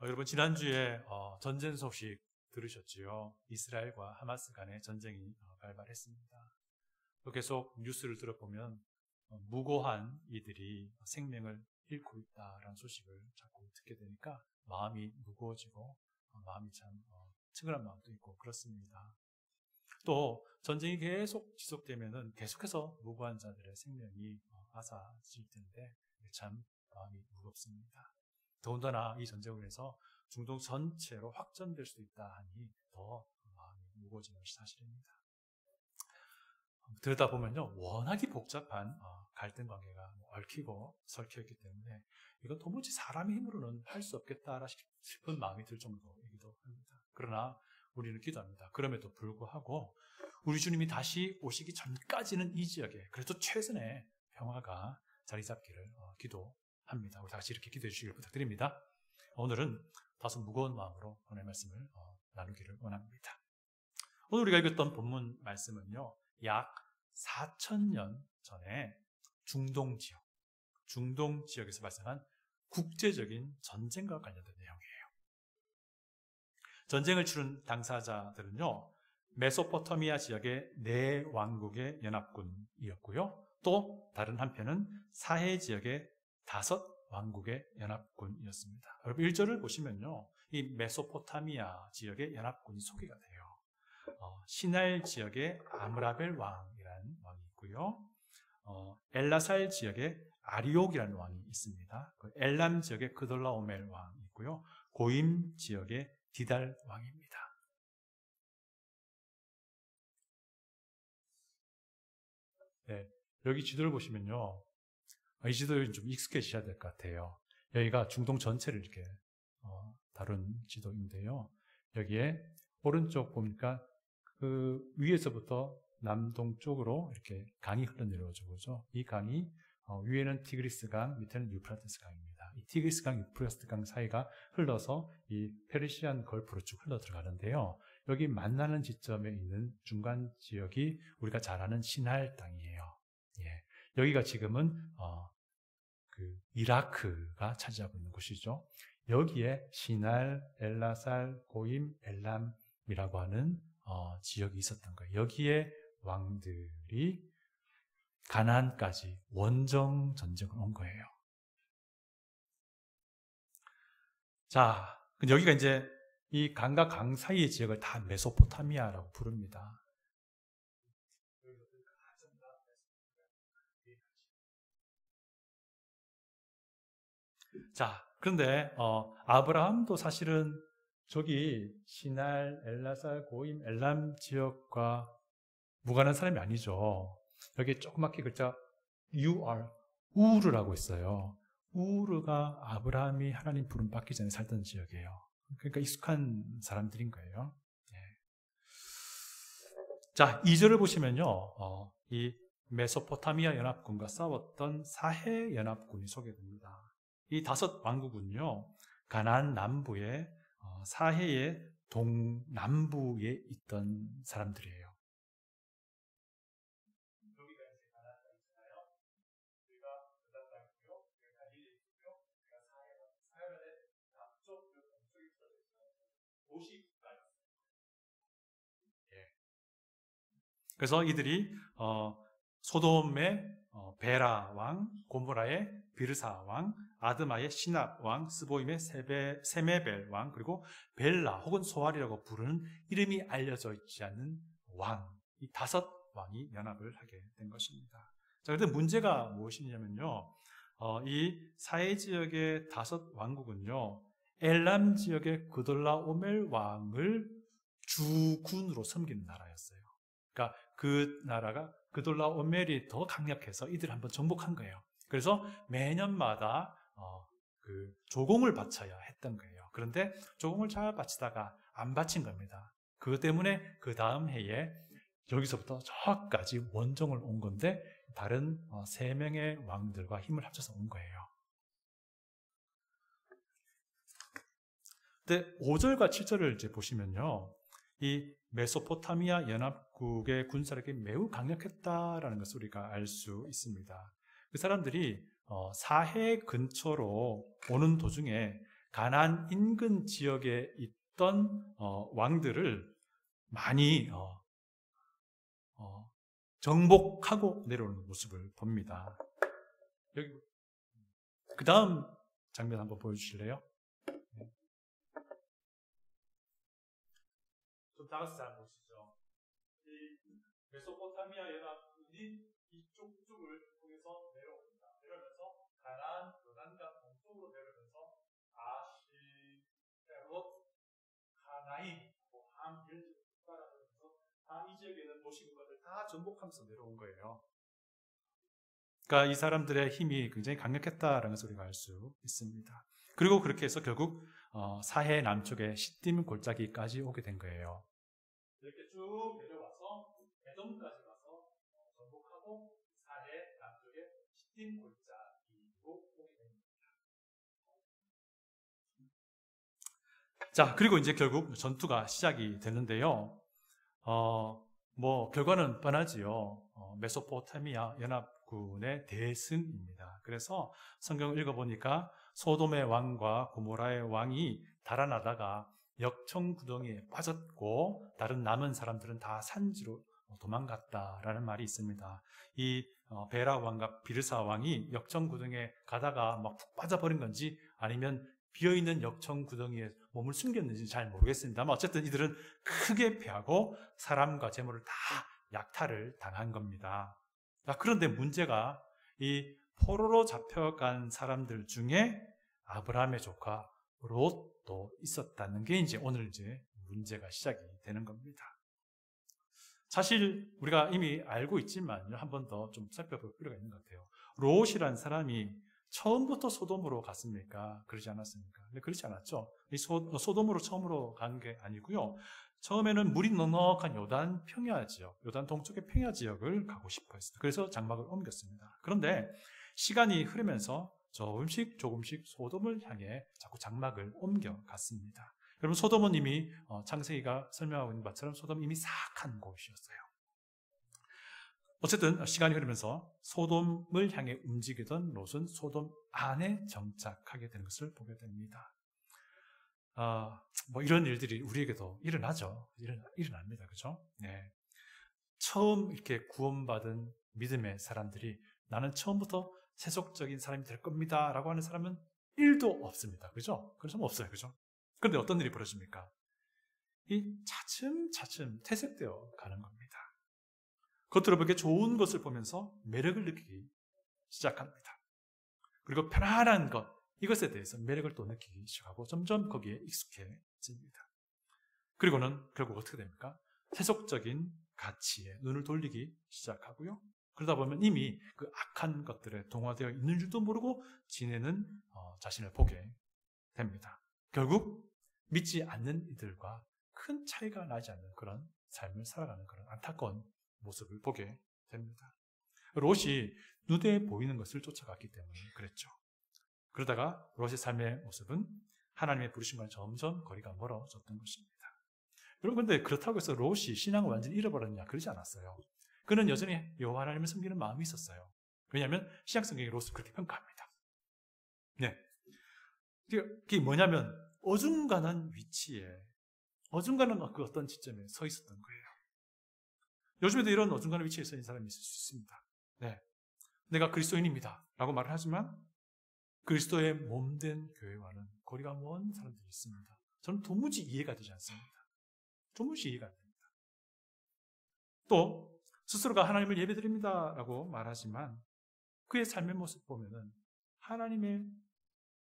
여러분 지난주에 전쟁 소식 들으셨지요? 이스라엘과 하마스 간의 전쟁이 발발했습니다. 또 계속 뉴스를 들어보면 무고한 이들이 생명을 잃고 있다라는 소식을 자꾸 듣게 되니까 마음이 무거워지고 마음이 참 측은한 마음도 있고 그렇습니다. 또 전쟁이 계속 지속되면은 계속해서 무고한 자들의 생명이 앗아질 텐데 참 마음이 무겁습니다. 더군다나 이 전쟁으로 해서 중동 전체로 확전될 수도 있다 하니 더 마음이 무거워지는 것이 사실입니다. 들여다보면요, 워낙이 복잡한 갈등 관계가 얽히고 설켜있기 때문에 이건 도무지 사람의 힘으로는 할 수 없겠다 싶은 마음이 들 정도이기도 합니다. 그러나 우리는 기도합니다. 그럼에도 불구하고 우리 주님이 다시 오시기 전까지는 이 지역에 그래도 최선의 평화가 자리 잡기를 기도합니다. 우리 다 같이 이렇게 기도해 주시길 부탁드립니다. 오늘은 다소 무거운 마음으로 오늘 말씀을 나누기를 원합니다. 오늘 우리가 읽었던 본문 말씀은요, 약 4,000년 전에 중동 지역에서 발생한 국제적인 전쟁과 관련된 내용이에요. 전쟁을 치른 당사자들은요, 메소포타미아 지역의 네 왕국의 연합군이었고요, 또 다른 한편은 사해 지역의 5 왕국의 연합군이었습니다. 여러분 1절을 보시면요, 이 메소포타미아 지역의 연합군이 소개가 돼요. 시날 지역의 아므라벨 왕이라는 왕이 있고요, 엘라살 지역의 아리옥이라는 왕이 있습니다. 엘람 지역의 그돌라오멜 왕이 있고요, 고임 지역의 디달 왕입니다. 네, 여기 지도를 보시면요, 이 지도에 좀 익숙해지셔야 될 것 같아요. 여기가 중동 전체를 이렇게 다룬 지도인데요, 여기에 오른쪽 보니까 그 위에서부터 남동쪽으로 이렇게 강이 흘러내려오죠. 그죠? 이 강이 위에는 티그리스 강, 밑에는 유프라테스 강입니다. 이 티그리스 강, 유프라테스 강 사이가 흘러서 이 페르시안 걸프로 쭉 흘러 들어가는데요, 여기 만나는 지점에 있는 중간 지역이 우리가 잘 아는 시날 땅이에요. 예. 여기가 지금은 그 이라크가 차지하고 있는 곳이죠. 여기에 시날, 엘라살, 고임, 엘람이라고 하는 지역이 있었던 거예요. 여기에 왕들이 가나안까지 원정 전쟁을 온 거예요. 자, 여기가 이제 이 강과 강 사이의 지역을 다 메소포타미아라고 부릅니다. 자, 그런데 아브라함도 사실은 저기 시날, 엘라살, 고임, 엘람 지역과 무관한 사람이 아니죠. 여기 조그맣게 글자 우르라고 있어요. 우르가 아브라함이 하나님 부름 받기 전에 살던 지역이에요. 그러니까 익숙한 사람들인 거예요. 네. 자, 2절을 보시면요, 이 메소포타미아 연합군과 싸웠던 사해 연합군이 소개됩니다. 이 5 왕국은요, 가나안 남부의 사해의 동남부에 있던 사람들이에요. 여기가 이제 가나안 땅이잖아요. 여기가 가나안 땅이고요, 여기가 갈릴리 있고요, 여기가 사해의 남쪽, 동쪽에 있어요. 도시 국가였어요. 예. 그래서 이들이 소돔의 베라 왕, 고모라의 비르사 왕, 아드마의 시납 왕, 스보임의 세메벨 왕, 그리고 벨라 혹은 소알이라고 부르는 이름이 알려져 있지 않는 왕, 이 5 왕이 연합을 하게 된 것입니다. 자, 그런데 문제가 무엇이냐면요, 이 사해 지역의 5 왕국은요, 엘람 지역의 그돌라오멜 왕을 주군으로 섬기는 나라였어요. 그러니까 그 나라가 그돌라오멜이 더 강력해서 이들을 한번 정복한 거예요. 그래서 매년마다 그 조공을 바쳐야 했던 거예요. 그런데 조공을 잘 바치다가 안 바친 겁니다. 그것 때문에 그 다음 해에 여기서부터 저까지 원정을 온 건데 다른 3명의 왕들과 힘을 합쳐서 온 거예요. 근데 5절과 7절을 이제 보시면요, 이 메소포타미아 연합국의 군사력이 매우 강력했다라는 것을 우리가 알 수 있습니다. 그 사람들이 사해 근처로 오는 도중에 가나안 인근 지역에 있던 왕들을 많이 정복하고 내려오는 모습을 봅니다. 여기 그 다음 장면 한번 보여주실래요? 좀 다 같이 잘 보시죠. 이 메소포타미아 연합군이 이쪽 쪽을 통해서 내려옵니다. 내려오면서 가나안 요단강 동쪽으로 내려오면서 아시페롯, 가나임, 함, 길 따라가면서 다 이 지역에 있는 도시국가들 다 정복하면서 내려온 거예요. 그러니까 이 사람들의 힘이 굉장히 강력했다라는 것을 우리가 알 수 있습니다. 그리고 그렇게 해서 결국 사해 남쪽의 시딤 골짜기까지 오게 된 거예요. 이렇게 쭉 내려와서 에돔까지 가서 정복하고 사해 남쪽의 시딤 골짜기로 오게 됩니다. 자, 그리고 이제 결국 전투가 시작이 되는데요. 결과는 뻔하지요. 메소포타미아 연합군의 대승입니다. 그래서 성경을 읽어보니까 소돔의 왕과 고모라의 왕이 달아나다가 역청구덩이에 빠졌고 다른 남은 사람들은 다 산지로 도망갔다라는 말이 있습니다. 이 베라 왕과 비르사 왕이 역청구덩이에 가다가 막 푹 빠져버린 건지 아니면 비어있는 역청구덩이에 몸을 숨겼는지 잘 모르겠습니다만 어쨌든 이들은 크게 패하고 사람과 재물을 다 약탈을 당한 겁니다. 그런데 문제가 이 포로로 잡혀간 사람들 중에 아브라함의 조카 롯도 있었다는 게 이제 오늘 이제 문제가 시작이 되는 겁니다. 사실 우리가 이미 알고 있지만 한 번 더 좀 살펴볼 필요가 있는 것 같아요. 롯이란 사람이 처음부터 소돔으로 갔습니까? 그러지 않았습니까? 근데 그렇지 않았죠. 소돔으로 처음으로 간 게 아니고요. 처음에는 물이 넉넉한 요단 평야 지역, 요단 동쪽의 평야 지역을 가고 싶어 했어요. 그래서 장막을 옮겼습니다. 그런데 시간이 흐르면서 조금씩 소돔을 향해 자꾸 장막을 옮겨갔습니다. 여러분, 소돔은 이미 창세기가 설명하고 있는 것처럼 소돔은 이미 사악한 곳이었어요. 어쨌든 시간이 흐르면서 소돔을 향해 움직이던 롯은 소돔 안에 정착하게 되는 것을 보게 됩니다. 이런 일들이 우리에게도 일어나죠. 일어납니다. 그죠? 네. 처음 이렇게 구원받은 믿음의 사람들이 나는 처음부터 세속적인 사람이 될 겁니다. 라고 하는 사람은 1도 없습니다. 그죠? 그런 사람 없어요. 그죠? 그런데 어떤 일이 벌어집니까? 이 차츰차츰 퇴색되어 가는 겁니다. 겉으로 보기에 좋은 것을 보면서 매력을 느끼기 시작합니다. 그리고 편안한 것, 이것에 대해서 매력을 또 느끼기 시작하고 점점 거기에 익숙해집니다. 그리고는 결국 어떻게 됩니까? 세속적인 가치에 눈을 돌리기 시작하고요. 그러다 보면 이미 그 악한 것들에 동화되어 있는 줄도 모르고 지내는 자신을 보게 됩니다. 결국 믿지 않는 이들과 큰 차이가 나지 않는 그런 삶을 살아가는 그런 안타까운 모습을 보게 됩니다. 롯이 눈에 보이는 것을 쫓아갔기 때문에 그랬죠. 그러다가 롯의 삶의 모습은 하나님의 부르심과는 점점 거리가 멀어졌던 것입니다. 여러분, 근데 그렇다고 해서 롯이 신앙을 완전히 잃어버렸냐? 그러지 않았어요. 그는 여전히 여호와 하나님을 섬기는 마음이 있었어요. 왜냐하면 신약성경이 롯을 그렇게 평가합니다. 네, 그게 뭐냐면 어중간한 위치에, 어중간한 그 어떤 지점에 서 있었던 거예요. 요즘에도 이런 어중간한 위치에 서 있는 사람이 있을 수 있습니다. 네, 내가 그리스도인입니다 라고 말을 하지만 그리스도의 몸된 교회와는 거리가 먼 사람들이 있습니다. 저는 도무지 이해가 되지 않습니다. 도무지 이해가 안 됩니다. 또 스스로가 하나님을 예배드립니다 라고 말하지만 그의 삶의 모습 보면은 하나님의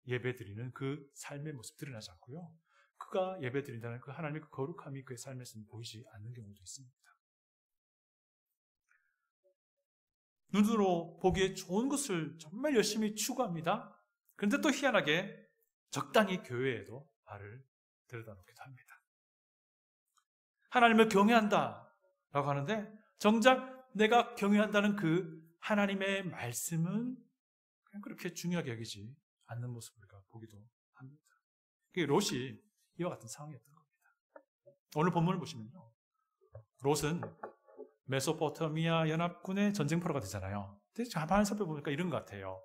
예배드리는 그 삶의 모습 드러나지 않고요. 그가 예배드린다는 그 하나님의 그 거룩함이 그의 삶에서 보이지 않는 경우도 있습니다. 눈으로 보기에 좋은 것을 정말 열심히 추구합니다. 그런데 또 희한하게 적당히 교회에도 발을 들여다 놓기도 합니다. 하나님을 경외한다 라고 하는데 정작 내가 경외한다는 그 하나님의 말씀은 그냥 그렇게 중요하게 여기지 않는 모습을 우리가 보기도 합니다. 그게 롯이 이와 같은 상황이었던 겁니다. 오늘 본문을 보시면요, 롯은 메소포타미아 연합군의 전쟁포로가 되잖아요. 근데 가만히 살펴보니까 이런 것 같아요.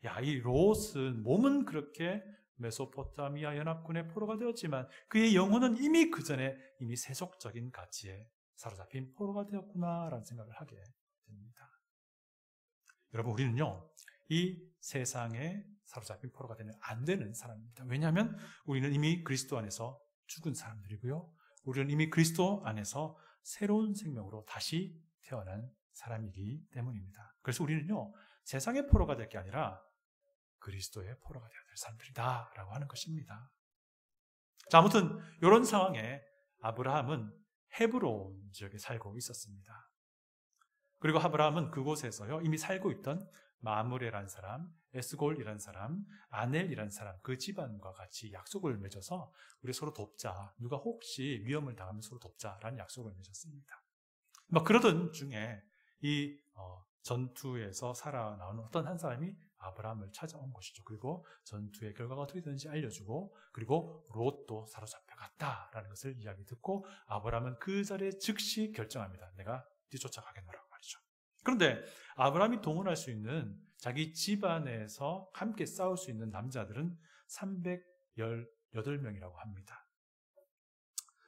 야, 이 롯은 몸은 그렇게 메소포타미아 연합군의 포로가 되었지만 그의 영혼은 이미 그 전에 이미 세속적인 가치에 사로잡힌 포로가 되었구나라는 생각을 하게 됩니다. 여러분, 우리는요, 이 세상에 사로잡힌 포로가 되면 안 되는 사람입니다. 왜냐하면 우리는 이미 그리스도 안에서 죽은 사람들이고요. 우리는 이미 그리스도 안에서 새로운 생명으로 다시 태어난 사람이기 때문입니다. 그래서 우리는요, 세상의 포로가 될 게 아니라 그리스도의 포로가 되어야 될 사람들이다 라고 하는 것입니다. 자, 아무튼 이런 상황에 아브라함은 헤브론 지역에 살고 있었습니다. 그리고 아브라함은 그곳에서요, 이미 살고 있던 마므레라는 사람, 에스골이라는 사람, 아넬이라는 사람, 그 집안과 같이 약속을 맺어서 우리 서로 돕자, 누가 혹시 위험을 당하면 서로 돕자라는 약속을 맺었습니다. 그러던 중에 이 전투에서 살아나온 어떤 한 사람이 아브라함을 찾아온 것이죠. 그리고 전투의 결과가 어떻게 되는지 알려주고, 그리고 롯도 사로잡혀갔다라는 것을 이야기 듣고 아브라함은 그 자리에 즉시 결정합니다. 내가 뒤쫓아가겠노라고 말이죠. 그런데 아브라함이 동원할 수 있는 자기 집안에서 함께 싸울 수 있는 남자들은 318명이라고 합니다.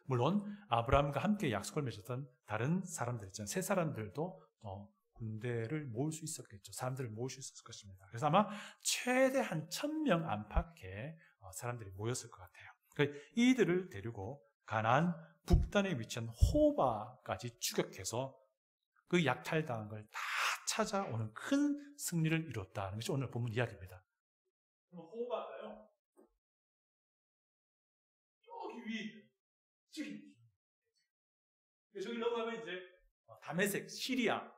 물론 아브라함과 함께 약속을 맺었던 다른 사람들 있잖아요. 세 사람들도 군대를 모을 수 있었겠죠. 사람들을 모을 수 있었을 것입니다. 그래서 아마 최대한 1000명 안팎의 사람들이 모였을 것 같아요. 그러니까 이들을 데리고 가나안 북단에 위치한 호바까지 추격해서 그 약탈당한 걸 다 찾아오는 큰 승리를 이뤘다는 것이 오늘 본문 이야기입니다. 호바가요, 여기 위에 저기 넘어가면 이제 다메섹, 시리아예요.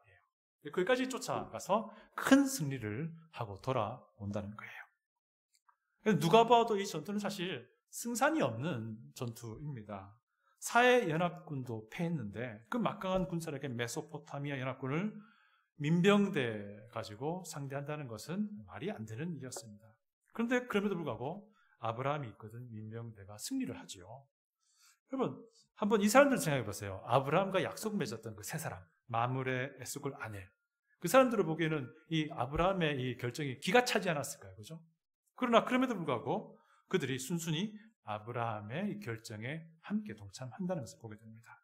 거기까지 쫓아가서 큰 승리를 하고 돌아온다는 거예요. 누가 봐도 이 전투는 사실 승산이 없는 전투입니다. 사해연합군도 패했는데 그 막강한 군사력의 메소포타미아 연합군을 민병대 가지고 상대한다는 것은 말이 안 되는 일이었습니다. 그런데 그럼에도 불구하고 아브라함이 있거든 민병대가 승리를 하지요. 여러분, 한번 이 사람들 생각해 보세요. 아브라함과 약속 맺었던 그 세 사람, 마므레, 에스골, 아넬. 그 사람들을 보기에는 이 아브라함의 이 결정이 기가 차지 않았을까요? 그죠? 그러나 그럼에도 불구하고 그들이 순순히 아브라함의 이 결정에 함께 동참한다는 것을 보게 됩니다.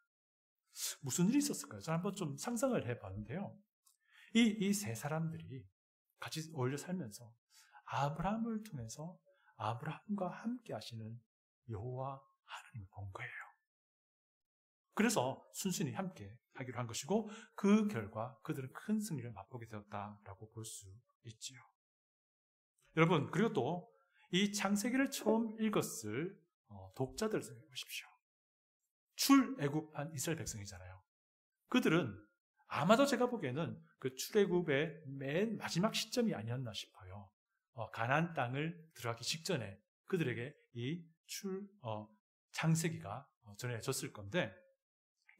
무슨 일이 있었을까요? 저는 한번 좀 상상을 해봤는데요. 이 세 사람들이 같이 어울려 살면서 아브라함을 통해서 아브라함과 함께 하시는 여호와 하나님을 본 거예요. 그래서 순순히 함께 하기로 한 것이고 그 결과 그들은 큰 승리를 맛보게 되었다라고 볼 수 있지요. 여러분, 그리고 또 이 창세기를 처음 읽었을 독자들을 생각해 보십시오. 출애굽한 이스라엘 백성이잖아요. 그들은 아마도 제가 보기에는 그 출애굽의 맨 마지막 시점이 아니었나 싶어요. 가나안 땅을 들어가기 직전에 그들에게 이 창세기가 전해졌을 건데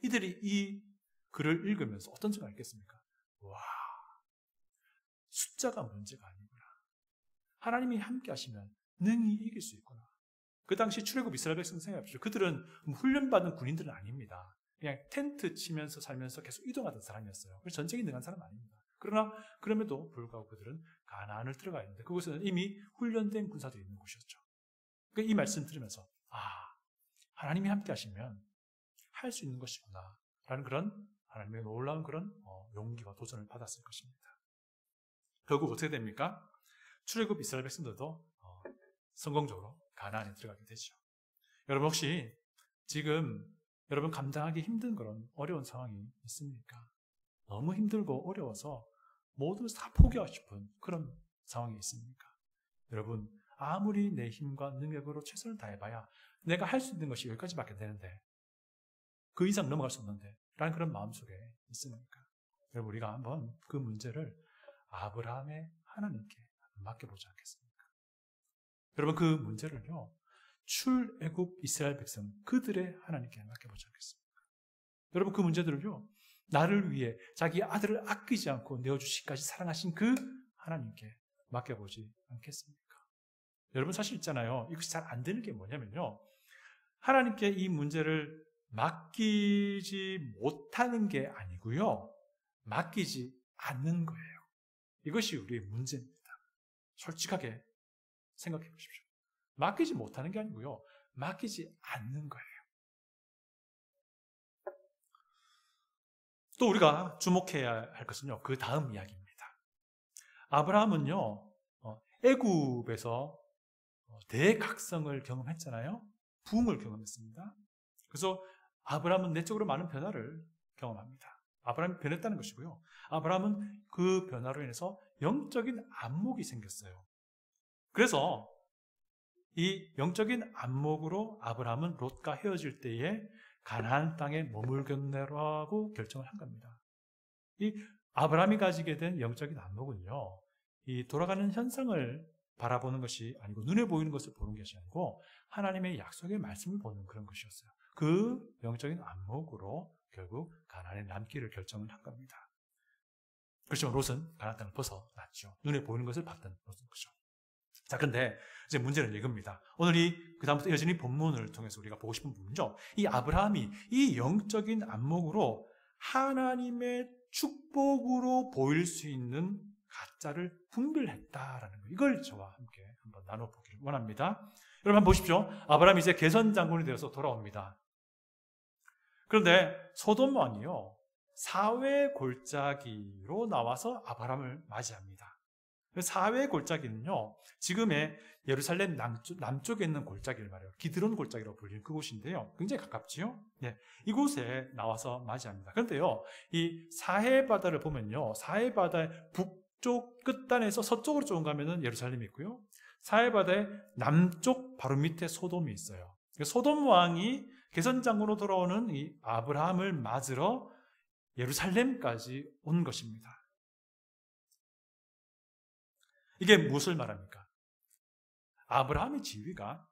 이들이 이 글을 읽으면서 어떤 생각을 했겠습니까? 와, 숫자가 문제가 아니구나. 하나님이 함께 하시면 능히 이길 수 있구나. 그 당시 출애굽 이스라엘 백성 생각해보십시오. 그들은 훈련받은 군인들은 아닙니다. 그냥 텐트 치면서 살면서 계속 이동하던 사람이었어요. 그래서 전쟁이 능한 사람은 아닙니다. 그러나 그럼에도 불구하고 그들은 가나안을 들어가 있는데 그곳에는 이미 훈련된 군사들이 있는 곳이었죠. 그러니까 이 말씀 들으면서 하나님이 함께 하시면 할 수 있는 것이구나 라는 그런 하나님의 놀라운 그런 용기와 도전을 받았을 것입니다. 결국 어떻게 됩니까? 출애굽 이스라엘 백성들도 성공적으로 가나안에 들어가게 되죠. 여러분, 혹시 지금 여러분 감당하기 힘든 그런 어려운 상황이 있습니까? 너무 힘들고 어려워서 모두 다 포기하고 싶은 그런 상황이 있습니까? 여러분, 아무리 내 힘과 능력으로 최선을 다해봐야 내가 할 수 있는 것이 여기까지밖에 되는데 그 이상 넘어갈 수 없는데 라는 그런 마음속에 있습니까? 여러분, 우리가 한번 그 문제를 아브라함의 하나님께 맡겨보지 않겠습니까? 여러분, 그 문제를요 출애굽 이스라엘 백성 그들의 하나님께 맡겨보지 않겠습니까? 여러분, 그 문제들을요 나를 위해 자기 아들을 아끼지 않고 내어주시기까지 사랑하신 그 하나님께 맡겨보지 않겠습니까? 여러분, 사실 있잖아요, 이것이 잘 안 되는 게 뭐냐면요, 하나님께 이 문제를 맡기지 못하는 게 아니고요, 맡기지 않는 거예요. 이것이 우리의 문제입니다. 솔직하게 생각해 보십시오. 맡기지 못하는 게 아니고요. 맡기지 않는 거예요. 또 우리가 주목해야 할 것은요. 그 다음 이야기입니다. 아브라함은요. 애굽에서 대각성을 경험했잖아요. 부흥을 경험했습니다. 그래서 아브라함은 내적으로 많은 변화를 경험합니다. 아브라함이 변했다는 것이고요. 아브라함은 그 변화로 인해서 영적인 안목이 생겼어요. 그래서 이 영적인 안목으로 아브라함은 롯과 헤어질 때에 가나안 땅에 머물겠노라고 결정을 한 겁니다. 이 아브라함이 가지게 된 영적인 안목은요, 이 돌아가는 현상을 바라보는 것이 아니고 눈에 보이는 것을 보는 것이 아니고 하나님의 약속의 말씀을 보는 그런 것이었어요. 그 영적인 안목으로 결국 가나안에 남기를 결정을 한 겁니다. 그렇죠. 롯은 가나안 땅을 벗어났죠. 눈에 보이는 것을 봤던 롯은 그죠. 자, 근데 이제 문제는 이겁니다. 오늘 그다음부터 여전히 본문을 통해서 우리가 보고 싶은 부분이죠. 이 아브라함이 이 영적인 안목으로 하나님의 축복으로 보일 수 있는 가짜를 분별했다라는 거. 이걸 저와 함께 한번 나눠보기를 원합니다. 여러분 한번 보십시오. 아브라함이 이제 개선 장군이 되어서 돌아옵니다. 그런데 소돔 왕이요, 사회 골짜기로 나와서 아브라함을 맞이합니다. 사회 골짜기는요, 지금의 예루살렘 남쪽에 있는 골짜기를 말해요. 기드론 골짜기라고 불리는 그곳인데요. 굉장히 가깝지요? 네, 이곳에 나와서 맞이합니다. 그런데요, 이 사해 바다를 보면요, 사해 바다의 북쪽 끝단에서 서쪽으로 조금 가면은 예루살렘이 있고요. 사해 바다의 남쪽 바로 밑에 소돔이 있어요. 소돔 왕이 개선 장군으로 돌아오는 이 아브라함을 맞으러 예루살렘까지 온 것입니다. 이게 무엇을 말합니까? 아브라함의 지위가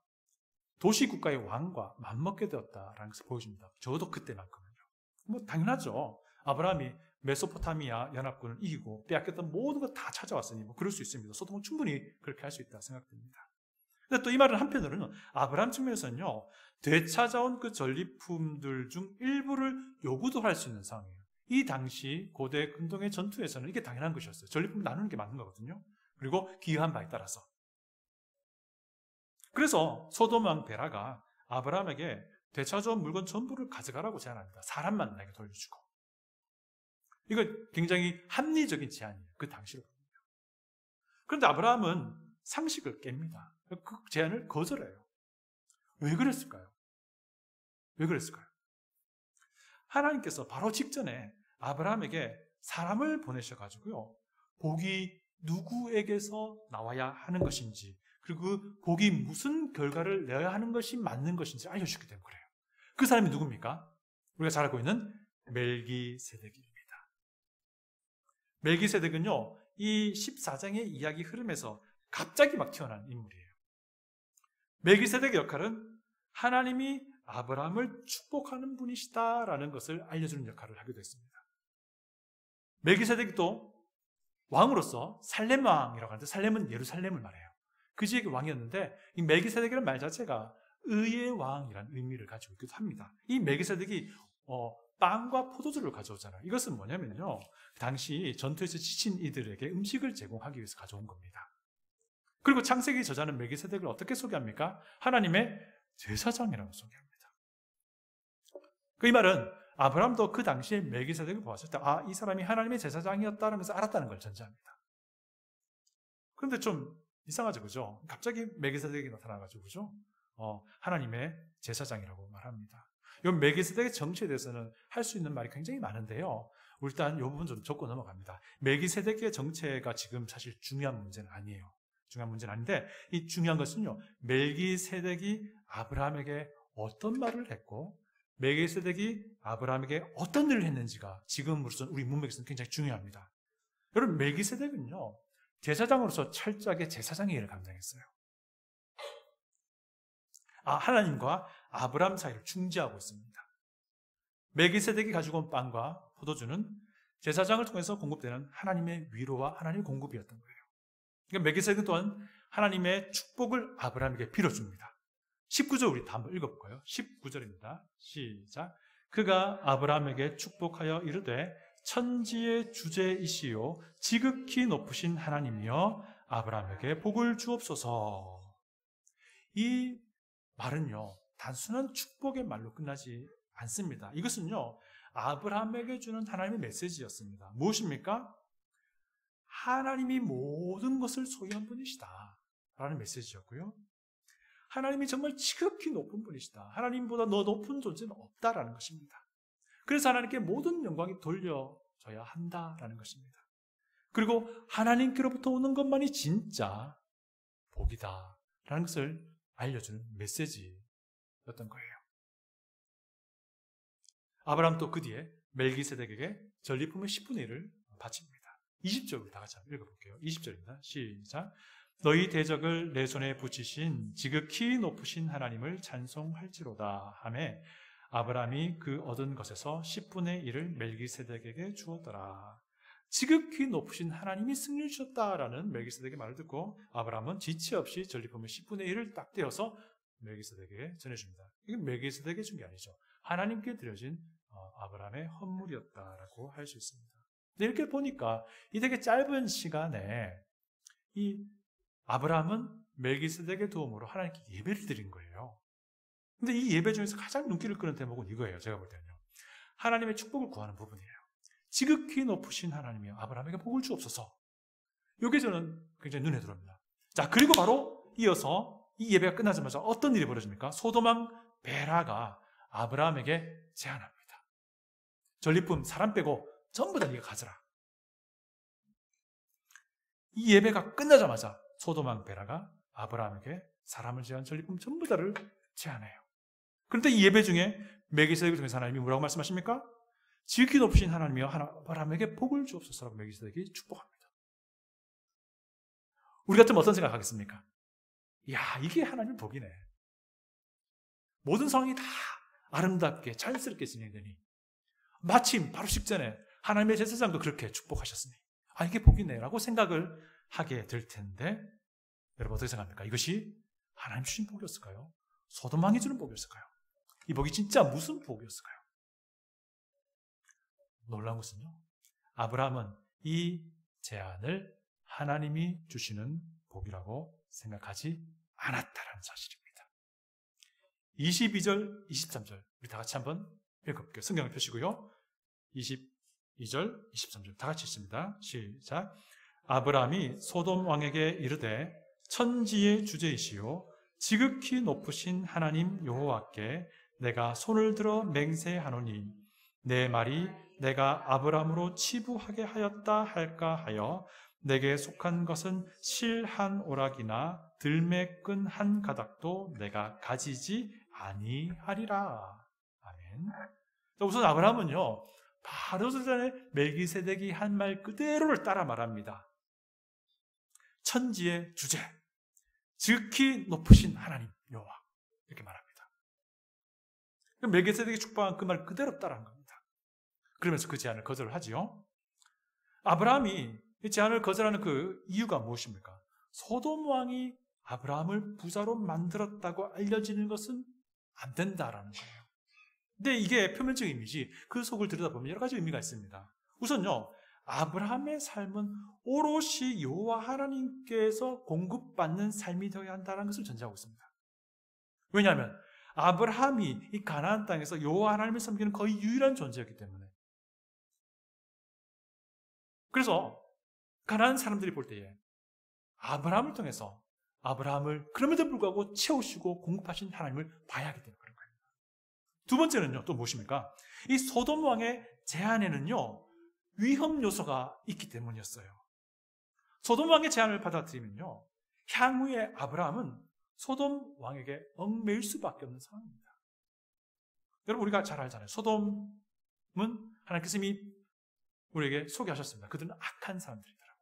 도시국가의 왕과 맞먹게 되었다라는 것을 보여줍니다. 적어도 그때만큼은요. 뭐 당연하죠. 아브라함이 메소포타미아 연합군을 이기고 빼앗겼던 모든 것 다 찾아왔으니 뭐 그럴 수 있습니다. 소돔은 충분히 그렇게 할 수 있다 생각됩니다. 근데 또 이 말은 한편으로는 아브라함 측면에서는요, 되찾아온 그 전리품들 중 일부를 요구도 할 수 있는 상황이에요. 이 당시 고대 근동의 전투에서는 이게 당연한 것이었어요. 전리품을 나누는 게 맞는 거거든요. 그리고 기여한 바에 따라서. 그래서 소돔 왕 베라가 아브라함에게 되찾아온 물건 전부를 가져가라고 제안합니다. 사람만 나에게 돌려주고. 이거 굉장히 합리적인 제안이에요. 그 당시로. 그런데 아브라함은 상식을 깹니다. 그 제안을 거절해요. 왜 그랬을까요? 왜 그랬을까요? 하나님께서 바로 직전에 아브라함에게 사람을 보내셔가지고요, 복이 누구에게서 나와야 하는 것인지, 그리고 그 복이 무슨 결과를 내야 하는 것이 맞는 것인지 알려주기 때문에 그래요. 그 사람이 누굽니까? 우리가 잘 알고 있는 멜기세덱입니다. 멜기세덱은요, 이 14장의 이야기 흐름에서 갑자기 막 튀어나온 인물이에요. 멜기세덱의 역할은 하나님이 아브라함을 축복하는 분이시다라는 것을 알려주는 역할을 하기도 했습니다. 멜기세덱이 또 왕으로서 살렘 왕이라고 하는데, 살렘은 예루살렘을 말해요. 그 지역의 왕이었는데, 이 멜기세덱이라는 말 자체가 의의 왕이라는 의미를 가지고 있기도 합니다. 이 멜기세덱이 빵과 포도주를 가져오잖아요. 이것은 뭐냐면요, 당시 전투에서 지친 이들에게 음식을 제공하기 위해서 가져온 겁니다. 그리고 창세기 저자는 멜기세덱을 어떻게 소개합니까? 하나님의 제사장이라고 소개합니다. 이 말은 아브라함도 그 당시에 멜기세덱을 보았을 때, 이 사람이 하나님의 제사장이었다는 것을 알았다는 걸 전제합니다. 그런데 좀 이상하죠, 그죠? 갑자기 멜기세덱이 나타나가지고, 그죠? 하나님의 제사장이라고 말합니다. 이 멜기세덱의 정치에 대해서는 할 수 있는 말이 굉장히 많은데요, 일단 이 부분 좀 적고 넘어갑니다. 멜기세덱의 정체가 지금 사실 중요한 문제는 아니에요. 중요한 문제는 아닌데, 이 중요한 것은요, 멜기세덱이 아브라함에게 어떤 말을 했고, 멜기세덱이 아브라함에게 어떤 일을 했는지가 지금으로서 우리 문맥에서는 굉장히 중요합니다. 여러분, 멜기세덱은요, 제사장으로서 철저하게 제사장의 일을 감당했어요. 하나님과 아브라함 사이를 중재하고 있습니다. 멜기세덱이 가지고 온 빵과 포도주는 제사장을 통해서 공급되는 하나님의 위로와 하나님의 공급이었던 거예요. 그러니까 멜기세덱 또한 하나님의 축복을 아브라함에게 빌어줍니다. 19절 우리 다 한번 읽어볼까요? 19절입니다. 시작. 그가 아브라함에게 축복하여 이르되 천지의 주제이시요 지극히 높으신 하나님이여 아브라함에게 복을 주옵소서. 이 말은요, 단순한 축복의 말로 끝나지 않습니다. 이것은요, 아브라함에게 주는 하나님의 메시지였습니다. 무엇입니까? 하나님이 모든 것을 소유한 분이시다 라는 메시지였고요. 하나님이 정말 지극히 높은 분이시다. 하나님보다 더 높은 존재는 없다라는 것입니다. 그래서 하나님께 모든 영광이 돌려져야 한다라는 것입니다. 그리고 하나님께로부터 오는 것만이 진짜 복이다라는 것을 알려주는 메시지였던 거예요. 아브라함도 그 뒤에 멜기세덱에게 전리품의 10분의 1을 바칩니다. 20절을 다 같이 한번 읽어볼게요. 20절입니다. 시작. 너희 대적을 내 손에 붙이신 지극히 높으신 하나님을 찬송할지로다 하매 아브라함이 그 얻은 것에서 10분의 1을 멜기세덱에게 주었더라. 지극히 높으신 하나님이 승리를 주셨다라는 멜기세덱의 말을 듣고 아브라함은 지체 없이 전리품의 10분의 1을 딱 떼어서 멜기세덱에게 전해줍니다. 이게 멜기세덱이 준 게 아니죠. 하나님께 드려진 아브라함의 헌물이었다라고 할 수 있습니다. 근데 이렇게 보니까 이 되게 짧은 시간에 이 아브라함은 멜기세덱의 도움으로 하나님께 예배를 드린 거예요. 근데 이 예배 중에서 가장 눈길을 끄는 대목은 이거예요. 제가 볼 때는요. 하나님의 축복을 구하는 부분이에요. 지극히 높으신 하나님이여 아브라함에게 복을 주옵소서. 이게 저는 굉장히 눈에 들어옵니다. 자, 그리고 바로 이어서 이 예배가 끝나자마자 어떤 일이 벌어집니까? 소돔왕 베라가 아브라함에게 제안합니다. 전리품 사람 빼고 전부 다 네가 가져라. 이 예배가 끝나자마자 소돔왕 베라가 아브라함에게 사람을 제한 전리품 전부 다를 제안해요. 그런데 이 예배 중에 멜기세덱을 통해서 하나님이 뭐라고 말씀하십니까? 지극히 높으신 하나님이여 아브라함에게 복을 주옵소서라고 멜기세덱이 축복합니다. 우리 같으면 어떤 생각하겠습니까? 이야, 이게 하나님 복이네. 모든 상황이 다 아름답게 자연스럽게 진행되니 마침 바로 직전에 하나님의 제사장도 그렇게 축복하셨으니 아, 이게 복이네 라고 생각을 하게 될 텐데 여러분 어떻게 생각합니까? 이것이 하나님 주신 복이었을까요? 소돔왕이 주는 복이었을까요? 이 복이 진짜 무슨 복이었을까요? 놀라운 것은요, 아브라함은 이 제안을 하나님이 주시는 복이라고 생각하지 않았다는 사실입니다. 22절, 23절 우리 다 같이 한번 읽어볼게요. 성경을 펴시고요. 22절, 23절 다 같이 읽습니다. 시작. 아브라함이 소돔 왕에게 이르되 천지의 주제이시요 지극히 높으신 하나님 여호와께 내가 손을 들어 맹세하노니 내 말이 내가 아브라함으로 치부하게 하였다 할까 하여 내게 속한 것은 실 한 오락이나 들매 끈 한 가닥도 내가 가지지 아니하리라. 아멘. 우선 아브라함은요, 바로 전에 멜기세덱이 한 말 그대로를 따라 말합니다. 천지의 주제, 지극히 높으신 하나님 여호와 이렇게 말합니다. 멜기세덱이 축복한 그 말 그대로 따라한 겁니다. 그러면서 그 제안을 거절을 하지요. 아브라함이 이 제안을 거절하는 그 이유가 무엇입니까? 소돔 왕이 아브라함을 부자로 만들었다고 알려지는 것은 안 된다라는 거예요. 근데 이게 표면적인 의미지 그 속을 들여다보면 여러 가지 의미가 있습니다. 우선요, 아브라함의 삶은 오롯이 여호와 하나님께서 공급받는 삶이 되어야 한다는 것을 전제하고 있습니다. 왜냐하면 아브라함이 이 가나안 땅에서 여호와 하나님을 섬기는 거의 유일한 존재였기 때문에. 그래서 가나안 사람들이 볼 때에 아브라함을 통해서 아브라함을 그럼에도 불구하고 채우시고 공급하신 하나님을 봐야 하기 때문에 그런 거예요. 두 번째는요, 또 무엇입니까? 이 소돔 왕의 제안에는요, 위험 요소가 있기 때문이었어요. 소돔 왕의 제안을 받아들이면요, 향후에 아브라함은 소돔 왕에게 얽매일 수밖에 없는 상황입니다. 여러분, 우리가 잘 알잖아요. 소돔은 하나님께서 이미 우리에게 소개하셨습니다. 그들은 악한 사람들이더라고요.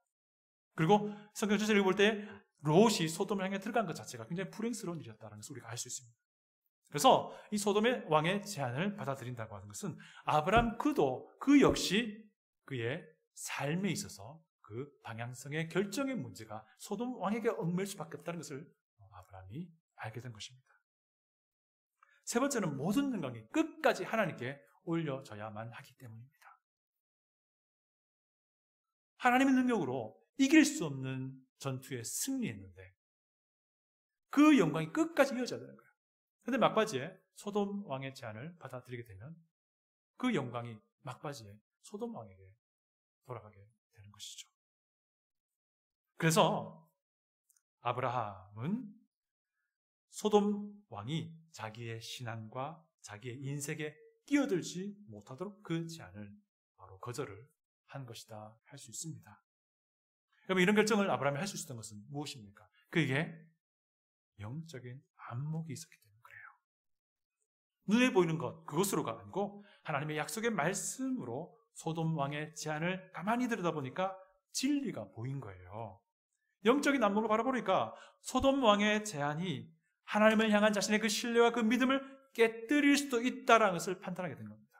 그리고 성경 전체를 볼 때 롯이 소돔을 향해 들어간 것 자체가 굉장히 불행스러운 일이었다는 것을 우리가 알 수 있습니다. 그래서 이 소돔의 왕의 제안을 받아들인다고 하는 것은 아브라함 그 역시 그의 삶에 있어서 그 방향성의 결정의 문제가 소돔 왕에게 얽매일 수밖에 없다는 것을 아브라함이 알게 된 것입니다. 세 번째는 모든 영광이 끝까지 하나님께 올려져야만 하기 때문입니다. 하나님의 능력으로 이길 수 없는 전투에 승리했는데 그 영광이 끝까지 이어져야 되는 거예요. 그런데 막바지에 소돔 왕의 제안을 받아들이게 되면 그 영광이 막바지에 소돔 왕에게 돌아가게 되는 것이죠. 그래서 아브라함은 소돔 왕이 자기의 신앙과 자기의 인생에 끼어들지 못하도록 그 제안을 바로 거절을 한 것이다 할 수 있습니다. 여러분, 이런 결정을 아브라함이 할 수 있었던 것은 무엇입니까? 그에게 영적인 안목이 있었기 때문에 그래요. 눈에 보이는 것, 그것으로가 아니고 하나님의 약속의 말씀으로 소돔 왕의 제안을 가만히 들여다보니까 진리가 보인 거예요. 영적인 안목을 바라보니까 소돔 왕의 제안이 하나님을 향한 자신의 그 신뢰와 그 믿음을 깨뜨릴 수도 있다는 것을 판단하게 된 겁니다.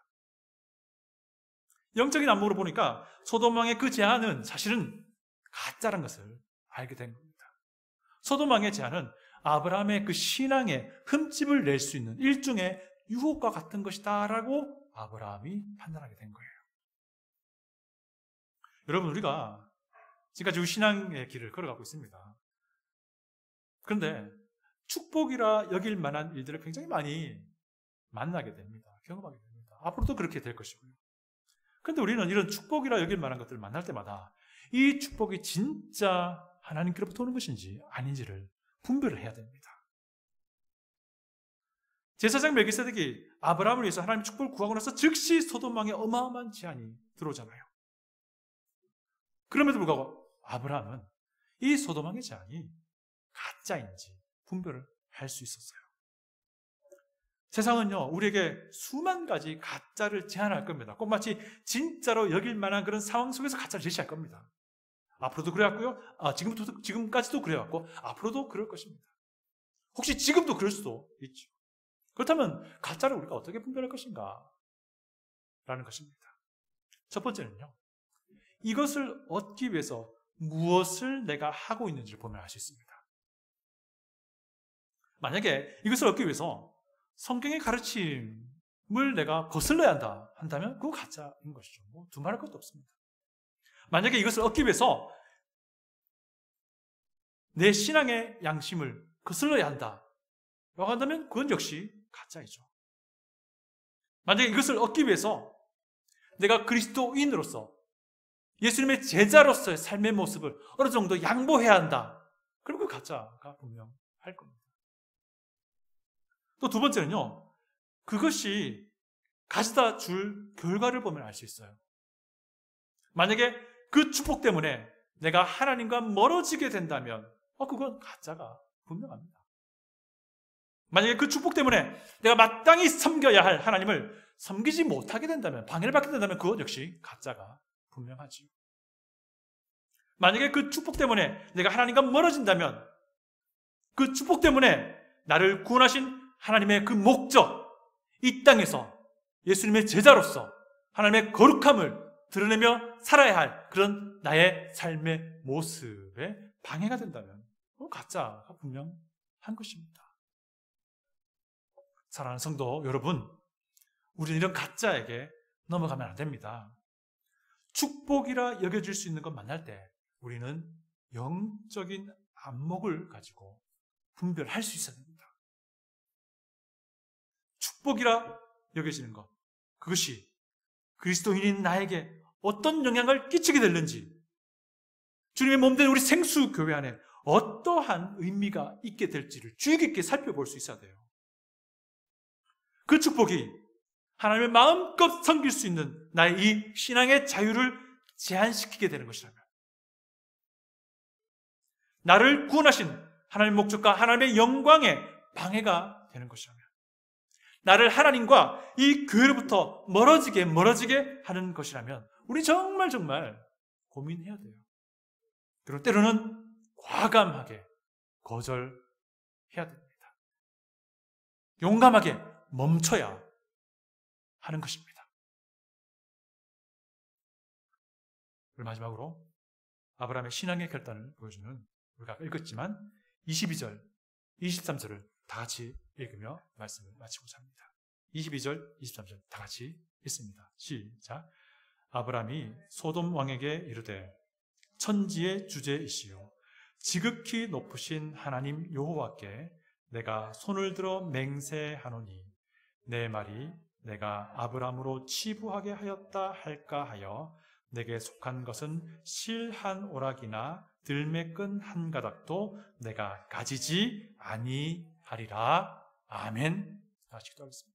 영적인 안목으로 보니까 소돔 왕의 그 제안은 사실은 가짜라는 것을 알게 된 겁니다. 소돔 왕의 제안은 아브라함의 그 신앙에 흠집을 낼 수 있는 일종의 유혹과 같은 것이다라고 아브라함이 판단하게 된 거예요. 여러분, 우리가 지금까지 신앙의 길을 걸어가고 있습니다. 그런데 축복이라 여길 만한 일들을 굉장히 많이 만나게 됩니다. 경험하게 됩니다. 앞으로도 그렇게 될 것이고요. 그런데 우리는 이런 축복이라 여길 만한 것들을 만날 때마다 이 축복이 진짜 하나님께로부터 오는 것인지 아닌지를 분별을 해야 됩니다. 제사장 멜기세덱이 아브라함을 위해서 하나님의 축복을 구하고 나서 즉시 소돔 왕의 어마어마한 제안이 들어오잖아요. 그럼에도 불구하고 아브라함은 이 소돔 왕의 제안이 가짜인지 분별을 할 수 있었어요. 세상은요, 우리에게 수만 가지 가짜를 제안할 겁니다. 꼭 마치 진짜로 여길 만한 그런 상황 속에서 가짜를 제시할 겁니다. 앞으로도 그래왔고요. 지금까지도 그래왔고 앞으로도 그럴 것입니다. 혹시 지금도 그럴 수도 있죠. 그렇다면 가짜를 우리가 어떻게 분별할 것인가? 라는 것입니다. 첫 번째는요, 이것을 얻기 위해서 무엇을 내가 하고 있는지를 보면 알 수 있습니다. 만약에 이것을 얻기 위해서 성경의 가르침을 내가 거슬러야 한다면 그거 가짜인 것이죠. 두말할 것도 없습니다. 만약에 이것을 얻기 위해서 내 신앙의 양심을 거슬러야 한다라고 한다면 그건 역시 가짜이죠. 만약에 이것을 얻기 위해서 내가 그리스도인으로서 예수님의 제자로서의 삶의 모습을 어느 정도 양보해야 한다. 그럼 그 가짜가 분명할 겁니다. 또 두 번째는요, 그것이 가져다 줄 결과를 보면 알 수 있어요. 만약에 그 축복 때문에 내가 하나님과 멀어지게 된다면 그건 가짜가 분명합니다. 만약에 그 축복 때문에 내가 마땅히 섬겨야 할 하나님을 섬기지 못하게 된다면, 방해를 받게 된다면 그건 역시 가짜가 분명하지요. 만약에 그 축복 때문에 내가 하나님과 멀어진다면 그 축복 때문에 나를 구원하신 하나님의 그 목적, 이 땅에서 예수님의 제자로서 하나님의 거룩함을 드러내며 살아야 할 그런 나의 삶의 모습에 방해가 된다면 가짜가 분명한 것입니다. 사랑하는 성도 여러분, 우리는 이런 가짜에게 넘어가면 안 됩니다. 축복이라 여겨질 수 있는 것 만날 때 우리는 영적인 안목을 가지고 분별할 수 있어야 됩니다. 축복이라 여겨지는 것, 그것이 그리스도인인 나에게 어떤 영향을 끼치게 될는지, 주님의 몸된 우리 생수교회 안에 어떠한 의미가 있게 될지를 주의 깊게 살펴볼 수 있어야 돼요. 그 축복이 하나님의 마음껏 섬길 수 있는 나의 이 신앙의 자유를 제한시키게 되는 것이라면, 나를 구원하신 하나님의 목적과 하나님의 영광에 방해가 되는 것이라면, 나를 하나님과 이 교회로부터 멀어지게 하는 것이라면 우리 정말 고민해야 돼요. 그리고 때로는 과감하게 거절해야 됩니다. 용감하게 멈춰야 하는 것입니다. 그리고 마지막으로 아브라함의 신앙의 결단을 보여주는, 우리가 읽었지만 22절, 23절을 다 같이 읽으며 말씀을 마치고자 합니다. 22절, 23절 다 같이 읽습니다. 시작. 아브라함이 소돔 왕에게 이르되 천지의 주제이시요 지극히 높으신 하나님 여호와께 내가 손을 들어 맹세하노니 내 말이 내가 아브라함으로 치부하게 하였다 할까 하여 내게 속한 것은 실 한 오락이나 들매끈 한 가닥도 내가 가지지 아니하리라. 아멘. 다시 기도하겠습니다.